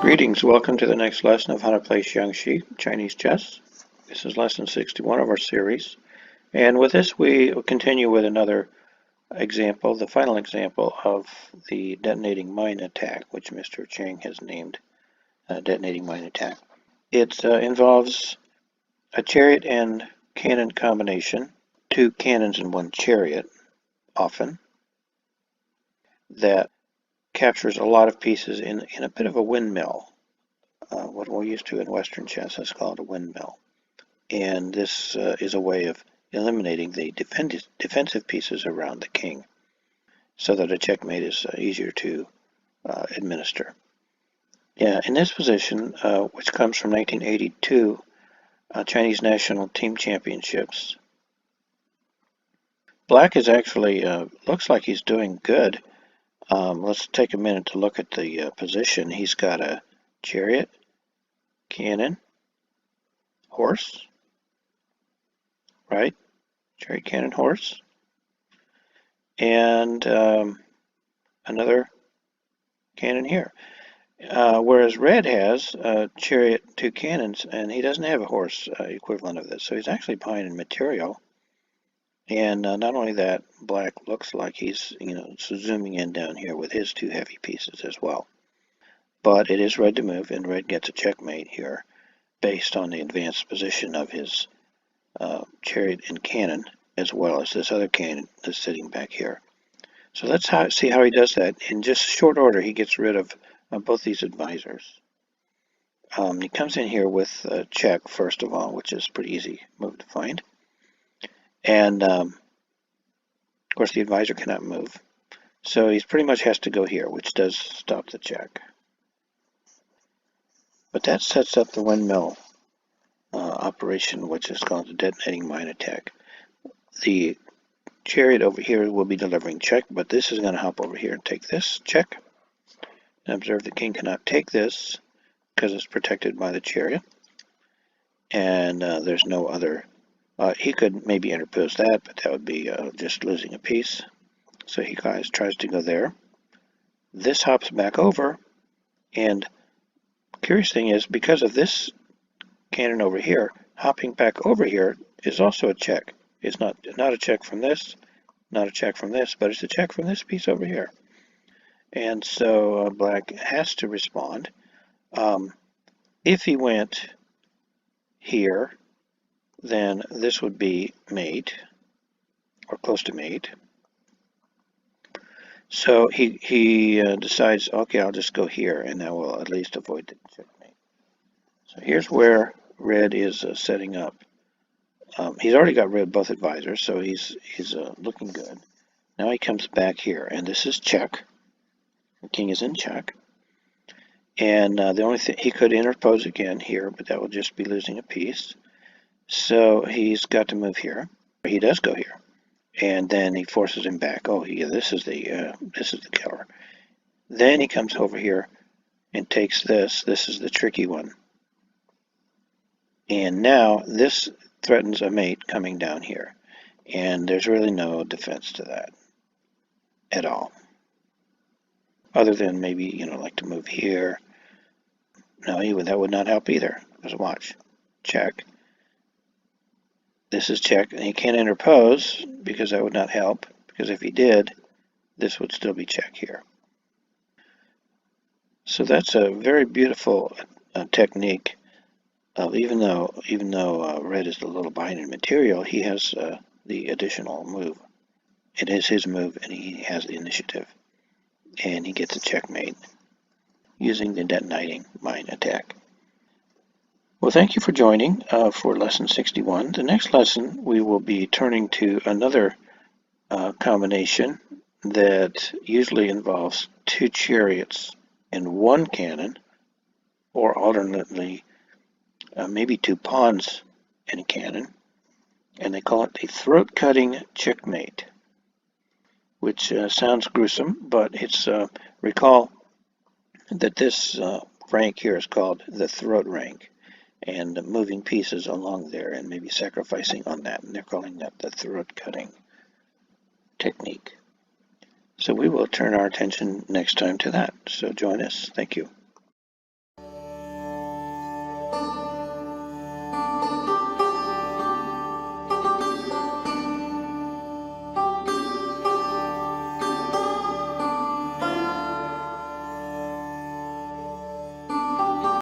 Greetings, welcome to the next lesson of how to play Xiangqi, Chinese chess. This is lesson 61 of our series. And with this we will continue with another example, the final example of the Detonating Mine Attack, which Mr. Cheng has named Detonating Mine Attack. It involves a chariot and cannon combination, two cannons in one chariot, often, that captures a lot of pieces in a bit of a windmill. What we're used to in Western chess is called a windmill. And this is a way of eliminating the defensive pieces around the king so that a checkmate is easier to administer. Yeah, in this position, which comes from 1982 Chinese National Team Championships, Black is actually, looks like he's doing good. Let's take a minute to look at the position. He's got a chariot, cannon, horse, right? Chariot, cannon, horse, and another cannon here. Whereas Red has a chariot, two cannons, and he doesn't have a horse equivalent of this. So he's actually behind in material. And not only that, Black looks like he's, zooming in down here with his two heavy pieces as well. But it is Red to move, and Red gets a checkmate here based on the advanced position of his chariot and cannon, as well as this other cannon that's sitting back here. So let's see how he does that. In just short order, he gets rid of both these advisors. He comes in here with a check, first of all, which is a pretty easy move to find. And, of course, the advisor cannot move. So he pretty much has to go here, which does stop the check. But that sets up the windmill operation, which is called the Detonating Mine Attack. The chariot over here will be delivering check, but this is going to hop over here and take this check. And observe the king cannot take this because it's protected by the chariot. And there's no other. He could maybe interpose that, but that would be just losing a piece. So he tries to go there. This hops back over, and curious thing is, because of this cannon over here, hopping back over here is also a check. It's not a check from this, not a check from this, but it's a check from this piece over here. And so Black has to respond. If he went here, then this would be mate, or close to mate. So he decides, okay, I'll just go here, and that will at least avoid the checkmate. So here's where Red is setting up. He's already got rid of both advisors, so he's looking good. Now he comes back here, and this is check. The king is in check. And the only thing, he could interpose again here, but that will just be losing a piece. So he's got to move here. He does go here, and then he forces him back. Oh, yeah, this is the killer. Then he comes over here and takes this. This is the tricky one. And now this threatens a mate coming down here, and there's really no defense to that at all, other than maybe like to move here. No, that would not help either. Because watch, check. This is check, and he can't interpose because that would not help, because if he did, this would still be check here. So that's a very beautiful technique. Even though Red is a little behind in material, he has the additional move. It is his move, and he has the initiative, and he gets a checkmate using the Detonating Mine Attack. Well, thank you for joining for lesson 61. The next lesson, we will be turning to another combination that usually involves two chariots and one cannon, or alternately, maybe two pawns and a cannon. And they call it the throat-cutting checkmate, which sounds gruesome, but it's, recall that this rank here is called the throat rank. And moving pieces along there and maybe sacrificing on that, and they're calling that the throat cutting technique. So we will turn our attention next time to that. So join us. Thank you.